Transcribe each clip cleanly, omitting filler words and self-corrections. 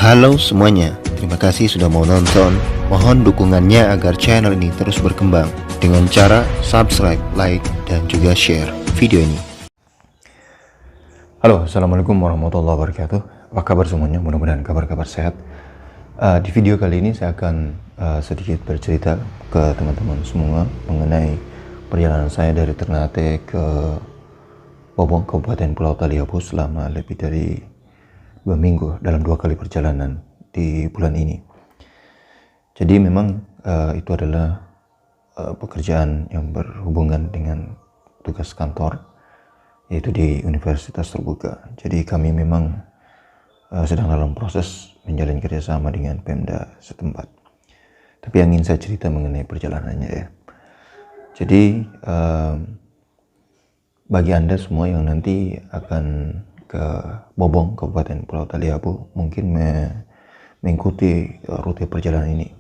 Halo semuanya, terima kasih sudah mau nonton. Mohon dukungannya agar channel ini terus berkembang dengan cara subscribe, like, dan juga share video ini. Halo, assalamualaikum warahmatullahi wabarakatuh. Apa kabar semuanya? Mudah-mudahan kabar-kabar sehat. Di video kali ini saya akan sedikit bercerita ke teman-teman semua mengenai perjalanan saya dari Ternate ke Bobong, Kabupaten Pulau Taliabu selama lebih dari 2 minggu dalam 2 kali perjalanan di bulan ini. Jadi memang itu adalah pekerjaan yang berhubungan dengan tugas kantor, yaitu di Universitas Terbuka. Jadi kami memang sedang dalam proses menjalin kerjasama dengan Pemda setempat. Tapi yang ingin saya cerita mengenai perjalanannya ya. Jadi bagi Anda semua yang nanti akan ke Bobong, Kabupaten Pulau Taliabu, mungkin mengikuti rute perjalanan ini.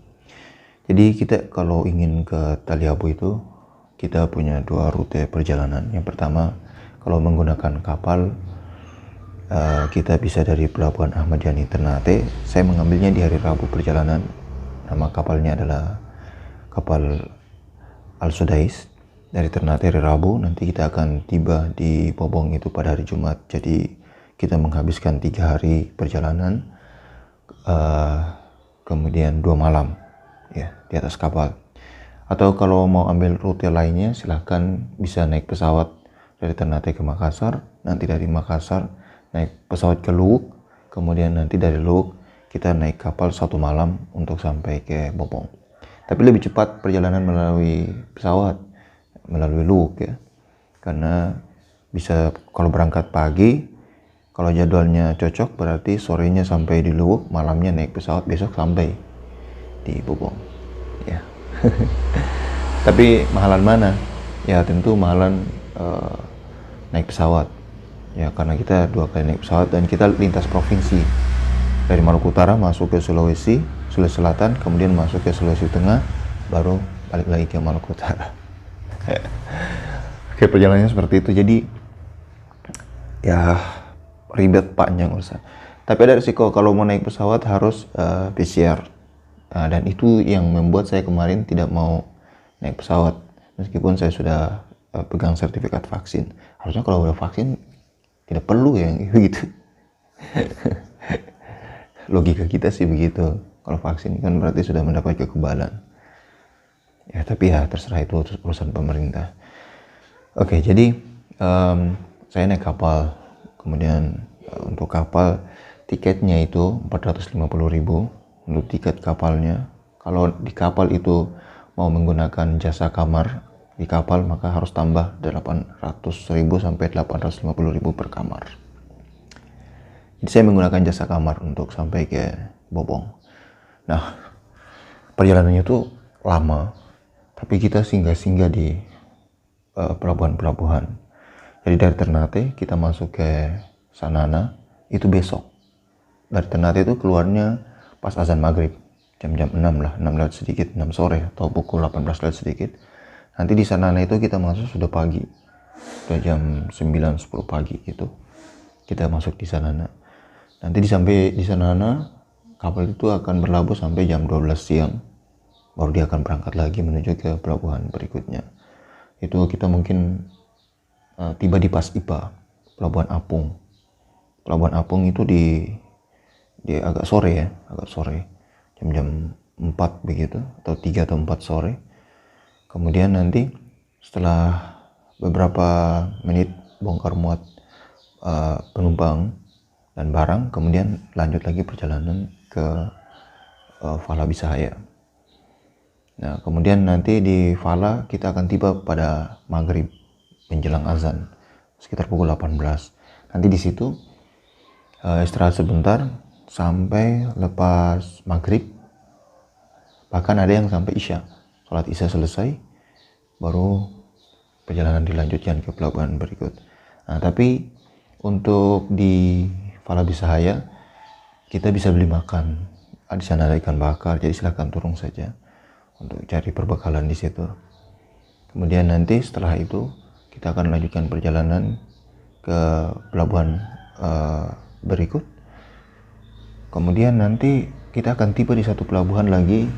Jadi kita kalau ingin ke Taliabu itu, kita punya 2 rute perjalanan. Yang pertama, kalau menggunakan kapal, kita bisa dari Pelabuhan Ahmad Yani Ternate. Saya mengambilnya di hari Rabu perjalanan. Nama kapalnya adalah kapal Al-Sudais. Dari Ternate hari Rabu, nanti kita akan tiba di Bobong itu pada hari Jumat. Jadi kita menghabiskan 3 hari perjalanan, kemudian 2 malam ya di atas kapal. Atau kalau mau ambil rute lainnya, silahkan bisa naik pesawat dari Ternate ke Makassar. Nanti dari Makassar naik pesawat ke Luwuk, kemudian nanti dari Luwuk kita naik kapal 1 malam untuk sampai ke Bobong. Tapi lebih cepat perjalanan melalui pesawat, melalui Luwuk ya, karena bisa kalau berangkat pagi, kalau jadwalnya cocok berarti sorenya sampai di Luwuk, malamnya naik pesawat, besok sampai di Bobong ya. Tapi mahalan mana? Ya tentu mahalan naik pesawat ya, karena kita 2 kali naik pesawat dan kita lintas provinsi. Dari Maluku Utara masuk ke Sulawesi Selatan, kemudian masuk ke Sulawesi Tengah, baru balik lagi ke Maluku Utara. Oke, perjalanannya seperti itu. Jadi ya ribet, panjang urusan. Tapi ada risiko kalau mau naik pesawat harus PCR. Dan itu yang membuat saya kemarin tidak mau naik pesawat meskipun saya sudah pegang sertifikat vaksin. Harusnya kalau udah vaksin tidak perlu ya gitu. Logika kita sih begitu. Kalau vaksin kan berarti sudah mendapat kekebalan. Ya tapi ya terserah, itu urusan pemerintah. Oke, jadi saya naik kapal. Kemudian untuk kapal tiketnya itu 450.000 untuk tiket kapalnya. Kalau di kapal itu mau menggunakan jasa kamar di kapal, maka harus tambah 800.000 sampai 850.000 per kamar. Jadi saya menggunakan jasa kamar untuk sampai ke Bobong. Nah, perjalanannya itu lama, tapi kita singgah-singgah di pelabuhan-pelabuhan. Jadi dari Ternate kita masuk ke Sanana itu besok. Dari Ternate itu keluarnya pas azan maghrib, jam-jam 6 lah, 6 lewat sedikit, 6 sore atau pukul 18 lewat sedikit. Nanti di Sanana itu kita masuk sudah pagi, sudah jam 9-10 pagi gitu. Kita masuk di Sanana. Nanti sampai di Sanana, kapal itu akan berlabuh sampai jam 12 siang. Baru dia akan berangkat lagi menuju ke pelabuhan berikutnya. Itu kita mungkin tiba di Pas Ipa, Pelabuhan Apung. Pelabuhan Apung itu di agak sore ya, agak sore, jam-jam 4 begitu, atau 3 atau 4 sore. Kemudian nanti setelah beberapa menit bongkar muat penumpang dan barang, kemudian lanjut lagi perjalanan ke Fala Bisahaya. Nah, kemudian nanti di Fala kita akan tiba pada maghrib menjelang azan sekitar pukul 18. Nanti di situ istirahat sebentar sampai lepas maghrib, bahkan ada yang sampai isya. Sholat isya selesai baru perjalanan dilanjutkan ke pelabuhan berikut. Nah, tapi untuk di Fala Bisahaya kita bisa beli makan. Di sana ada ikan bakar, jadi silahkan turun saja untuk cari perbekalan di situ. Kemudian nanti setelah itu kita akan lanjutkan perjalanan ke pelabuhan berikut. Kemudian nanti kita akan tiba di satu pelabuhan lagi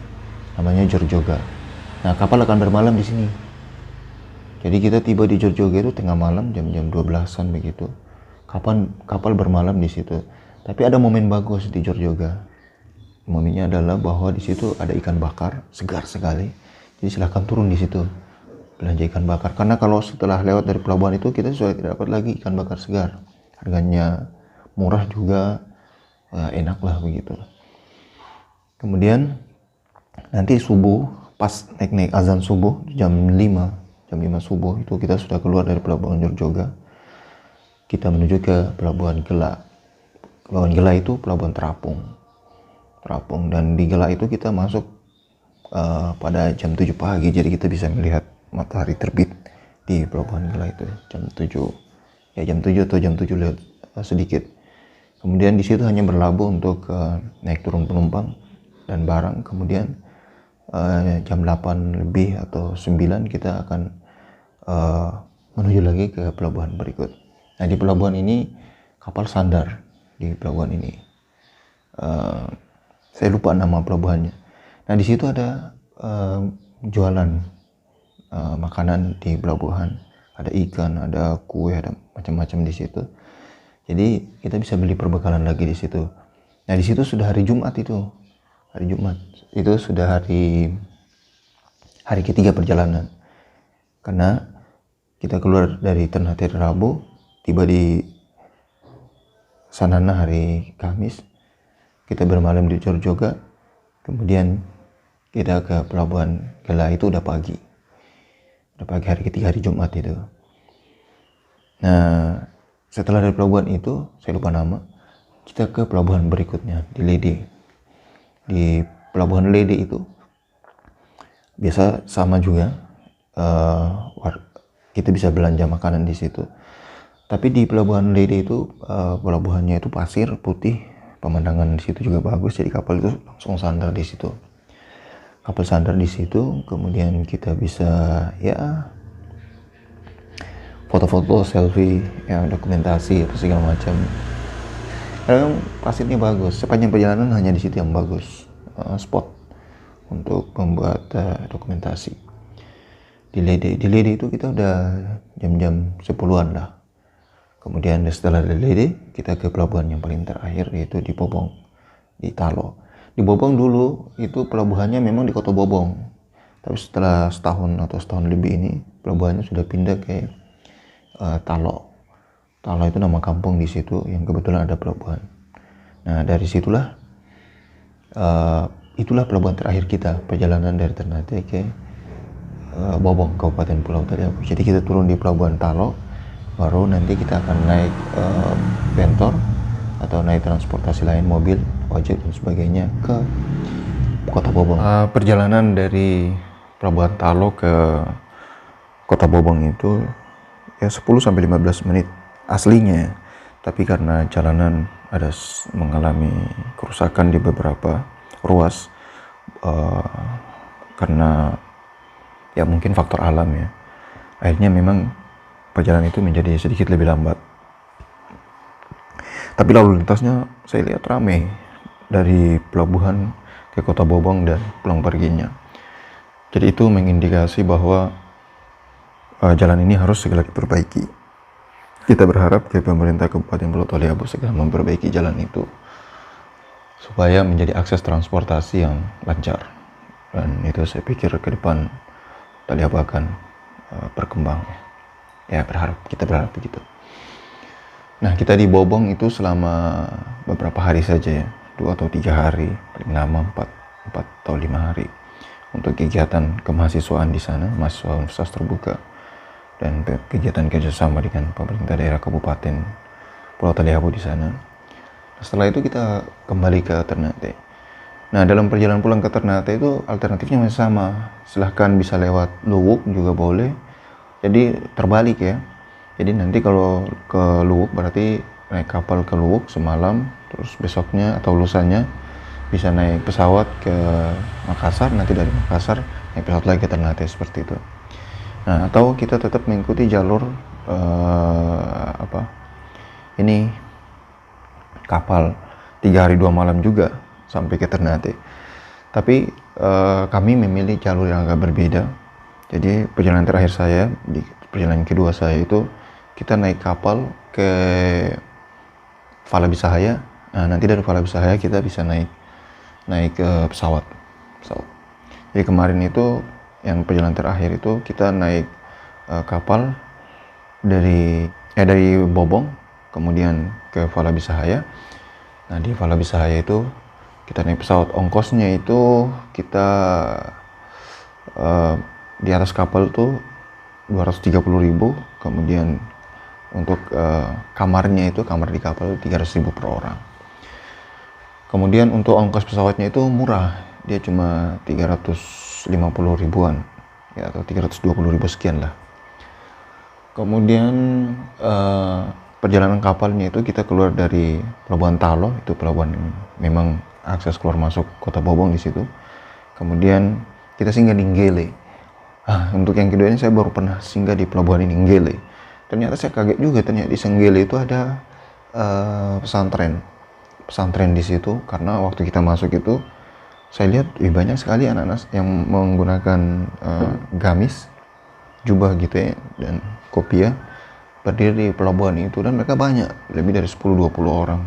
namanya Jorjoga. Nah, kapal akan bermalam di sini. Jadi kita tiba di Jorjoga itu tengah malam, jam-jam 12-an begitu. Kapal bermalam di situ. Tapi ada momen bagus di Jorjoga. Momennya adalah bahwa di situ ada ikan bakar segar sekali. Jadi silahkan turun di situ belanja ikan bakar. Karena kalau setelah lewat dari pelabuhan itu kita sudah tidak dapat lagi ikan bakar segar. Harganya murah juga, enak lah begitu. Kemudian nanti subuh, pas naik azan subuh jam 5 subuh itu kita sudah keluar dari pelabuhan Jorjoga. Kita menuju ke pelabuhan Gela. Pelabuhan Gela itu pelabuhan terapung, dan di Gela itu kita masuk pada jam 7 pagi. Jadi kita bisa melihat matahari terbit di pelabuhan Gela itu jam 7 atau jam 7 lewat sedikit. Kemudian di situ hanya berlabuh untuk naik turun penumpang dan barang. Kemudian jam 8 lebih atau 9 kita akan menuju lagi ke pelabuhan berikut. Nah, di pelabuhan ini kapal sandar di pelabuhan ini. Saya lupa nama pelabuhannya. Nah, di situ ada jualan makanan di pelabuhan. Ada ikan, ada kue, ada macam-macam di situ. Jadi kita bisa beli perbekalan lagi di situ. Nah, di situ sudah hari Jumat itu. Hari Jumat itu sudah hari ketiga perjalanan. Karena kita keluar dari Ternate Rabu, tiba di Sanana hari Kamis. Kita bermalam di Jorjoga. Kemudian kita ke pelabuhan Gela itu udah pagi. Udah pagi hari ketiga, hari Jumat itu. Nah, setelah dari pelabuhan itu, saya lupa nama, kita ke pelabuhan berikutnya di Lede. Di pelabuhan Lede itu biasa sama juga, kita bisa belanja makanan di situ. Tapi di pelabuhan Lede itu pelabuhannya itu pasir putih, pemandangan di situ juga bagus. Jadi kapal itu langsung sandar di situ. Kapal sandar di situ, kemudian kita bisa foto-foto, selfie, dokumentasi atau segala macam. Karena pasirnya bagus. Sepanjang perjalanan hanya di situ yang bagus spot untuk membuat dokumentasi. Di Lede itu kita udah jam-jam 10-an lah. Kemudian setelah dari Lede kita ke pelabuhan yang paling terakhir, yaitu di Bobong, di Talo. Di Bobong dulu itu pelabuhannya memang di Kota Bobong. Tapi setelah setahun atau setahun lebih ini pelabuhannya sudah pindah ke Talo. Talo itu nama kampung di situ yang kebetulan ada pelabuhan. Nah, dari situlah itulah pelabuhan terakhir kita, perjalanan dari Ternate ke Bobong, Kabupaten Pulau Taliabu. Jadi kita turun di pelabuhan Talo, baru nanti kita akan naik bentor atau naik transportasi lain, mobil, ojek dan sebagainya ke Kota Bobong. Perjalanan dari pelabuhan Talo ke Kota Bobong itu 10-15 menit aslinya, tapi karena jalanan ada mengalami kerusakan di beberapa ruas karena mungkin faktor alam akhirnya memang perjalanan itu menjadi sedikit lebih lambat. Tapi lalu lintasnya saya lihat ramai dari pelabuhan ke Kota Bobong dan pulang perginya. Jadi itu mengindikasi bahwa jalan ini harus segera diperbaiki. Kita berharap ke pemerintah Kabupaten Pulau Taliabu segera memperbaiki jalan itu supaya menjadi akses transportasi yang lancar. Dan itu saya pikir ke depan Taliabu akan berkembang. Kita berharap begitu. Nah, kita di Bobong itu selama beberapa hari saja 2 atau 3 hari, paling lama 4 atau 5 hari untuk kegiatan kemahasiswaan di sana, mahasiswa Universitas Terbuka, dan kegiatan kerjasama dengan pemerintah daerah Kabupaten Pulau Taliabu di sana. Setelah itu kita kembali ke Ternate. Nah, dalam perjalanan pulang ke Ternate itu alternatifnya masih sama. Silahkan bisa lewat Luwuk juga boleh. Jadi terbalik Jadi nanti kalau ke Luwuk berarti naik kapal ke Luwuk semalam, terus besoknya atau lusanya bisa naik pesawat ke Makassar, nanti dari Makassar naik pesawat lagi ke Ternate, seperti itu. Nah, atau kita tetap mengikuti jalur kapal 3 hari 2 malam juga sampai ke Ternate. Tapi kami memilih jalur yang agak berbeda. Jadi perjalanan terakhir saya, di perjalanan kedua saya itu kita naik kapal ke Valabisahaya. Nah, nanti dari Valabisahaya kita bisa naik ke pesawat. Jadi kemarin itu yang perjalanan terakhir itu kita naik kapal dari Bobong kemudian ke Valabisahaya. Nah, di Valabisahaya itu kita naik pesawat, ongkosnya itu kita di atas kapal tuh 230.000, kemudian untuk kamarnya itu, kamar di kapal 300.000 per orang. Kemudian untuk ongkos pesawatnya itu murah, dia cuma 350 ribuan ya, atau 320.000 sekian lah. Kemudian perjalanan kapalnya itu kita keluar dari Pelabuhan Talo, itu pelabuhan yang memang akses keluar masuk kota Bobong di situ. Kemudian kita singgah di Nggele. Untuk yang kedua ini saya baru pernah singgah di pelabuhan ini, Nggele. Ternyata saya kaget juga, ternyata di Nggele itu ada pesantren di situ, karena waktu kita masuk itu saya lihat banyak sekali anak-anak yang menggunakan gamis, jubah gitu ya, dan kopiah, berdiri di pelabuhan itu, dan mereka banyak, lebih dari 10-20 orang.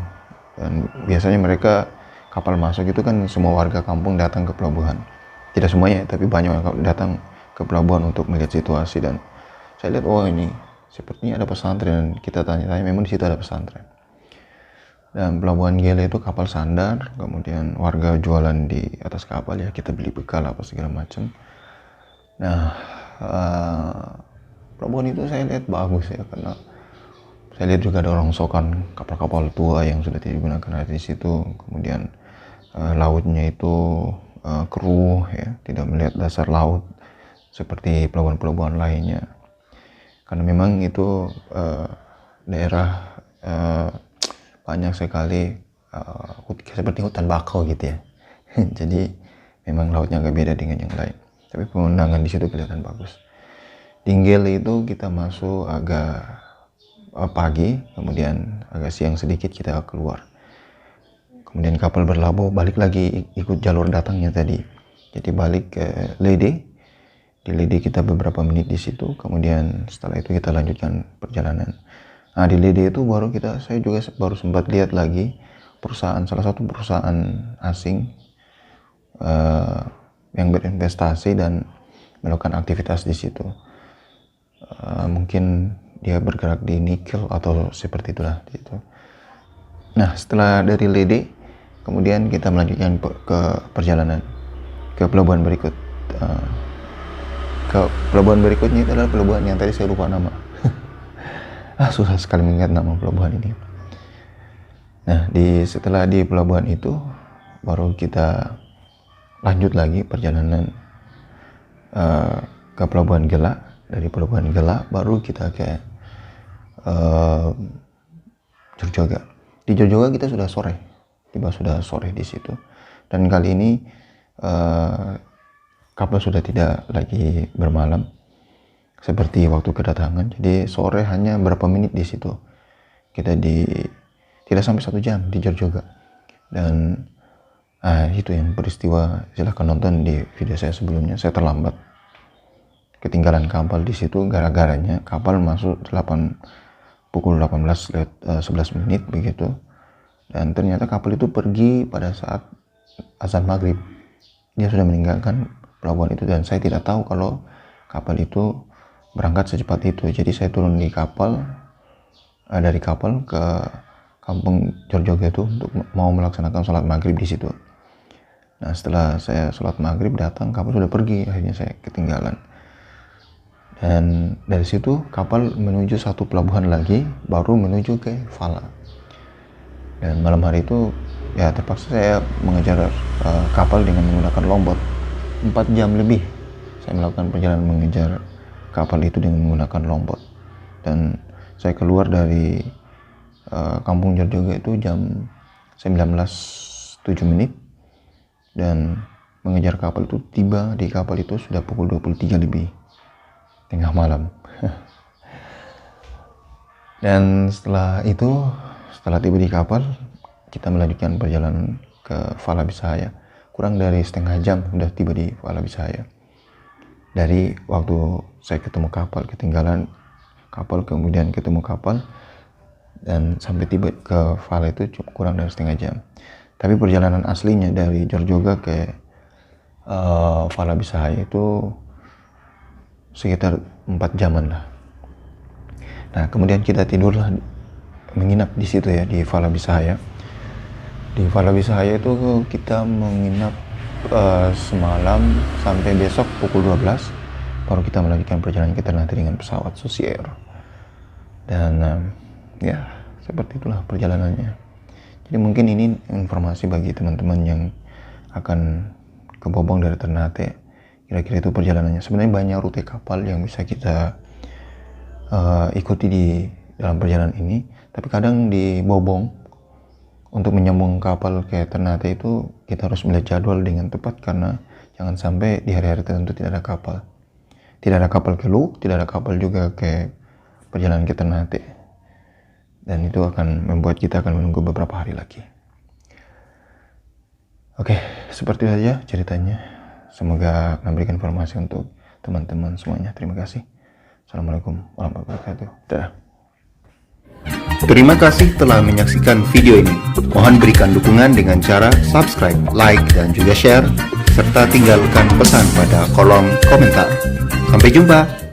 Dan biasanya mereka kapal masuk itu kan semua warga kampung datang ke pelabuhan, tidak semuanya tapi banyak yang datang ke pelabuhan untuk melihat situasi. Dan saya lihat, oh ini sepertinya ada pesantren, dan kita tanya-tanya, memang di situ ada pesantren. Dan pelabuhan Nggele itu kapal sandar, kemudian warga jualan di atas kapal ya, kita beli bekal apa segala macam. Nah, pelabuhan itu saya lihat bagus ya, karena saya lihat juga ada rongsokan kapal-kapal tua yang sudah tidak digunakan di situ. Kemudian lautnya itu keruh ya, tidak melihat dasar laut seperti pelabuhan-pelabuhan lainnya, karena memang itu daerah banyak sekali seperti hutan bakau gitu ya. Jadi memang lautnya agak beda dengan yang lain, tapi pemandangan di situ kelihatan bagus. Di Nggele itu kita masuk agak pagi, kemudian agak siang sedikit kita keluar. Kemudian kapal berlabuh, balik lagi ikut jalur datangnya tadi. Jadi balik ke Lede. Di Lede kita beberapa menit di situ, kemudian setelah itu kita lanjutkan perjalanan. Nah, di Lede itu saya juga baru sempat lihat lagi salah satu perusahaan asing yang berinvestasi dan melakukan aktivitas di situ. Mungkin dia bergerak di nikel atau seperti itulah gitu. Nah, setelah dari Lede, kemudian kita melanjutkan ke perjalanan ke pelabuhan berikut. Ke pelabuhan berikutnya itu adalah pelabuhan yang tadi saya lupa nama. Susah sekali mengingat nama pelabuhan ini. Nah, setelah di pelabuhan itu baru kita lanjut lagi perjalanan ke Pelabuhan Gela. Dari Pelabuhan Gela baru kita ke Jorjoga. Di Jorjoga kita sudah sore di situ. Dan kali ini kapal sudah tidak lagi bermalam seperti waktu kedatangan. Jadi sore hanya berapa menit di situ. Kita tidak sampai 1 jam di Jorjoga. Dan itu yang peristiwa, silahkan nonton di video saya sebelumnya. Saya terlambat, ketinggalan kapal di situ gara-garanya kapal masuk pukul 18:11 begitu. Dan ternyata kapal itu pergi pada saat azan maghrib. Dia sudah meninggalkan pelabuhan itu, dan saya tidak tahu kalau kapal itu berangkat secepat itu. Jadi saya turun di kapal, dari kapal ke kampung Jorjoga itu untuk mau melaksanakan sholat maghrib di situ. Nah, setelah saya sholat maghrib datang, kapal sudah pergi, akhirnya saya ketinggalan. Dan dari situ kapal menuju satu pelabuhan lagi, baru menuju ke Vala. Dan malam hari itu ya terpaksa saya mengejar kapal dengan menggunakan longboat. 4 jam lebih saya melakukan perjalanan mengejar kapal itu dengan menggunakan longboat. Dan saya keluar dari kampung Jorjoga itu jam 19:07 dan mengejar kapal itu, tiba di kapal itu sudah pukul 23 lebih, tengah malam. Dan setelah tiba di kapal, kita melanjutkan perjalanan ke Fala Bisaya. Kurang dari setengah jam udah tiba di Fala Bisaya. Dari waktu saya ketemu kapal, ketinggalan kapal, kemudian ketemu kapal, dan sampai tiba ke Fala itu cuma kurang dari setengah jam. Tapi perjalanan aslinya dari Jorjoga ke Fala Bisaya itu sekitar 4 jaman lah. Nah, kemudian kita tidurlah, menginap di situ ya, di Fala Bisaya. Di Fala Bisaya itu kita menginap semalam sampai besok pukul 12, baru kita melanjutkan perjalanan kita nanti dengan pesawat Susi Air. Dan ya seperti itulah perjalanannya. Jadi mungkin ini informasi bagi teman-teman yang akan ke Bobong dari Ternate. Kira-kira itu perjalanannya. Sebenarnya banyak rute kapal yang bisa kita ikuti di dalam perjalanan ini, tapi kadang di Bobong untuk menyambung kapal ke Ternate itu kita harus melihat jadwal dengan tepat, karena jangan sampai di hari-hari tertentu tidak ada kapal. Tidak ada kapal ke Luwu, tidak ada kapal juga ke perjalanan ke Ternate. Dan itu akan membuat kita akan menunggu beberapa hari lagi. Oke, seperti itu saja ceritanya. Semoga memberikan informasi untuk teman-teman semuanya. Terima kasih. Assalamualaikum warahmatullahi wabarakatuh. Dadah. Terima kasih telah menyaksikan video ini. Mohon berikan dukungan dengan cara subscribe, like, dan juga share, serta tinggalkan pesan pada kolom komentar. Sampai jumpa.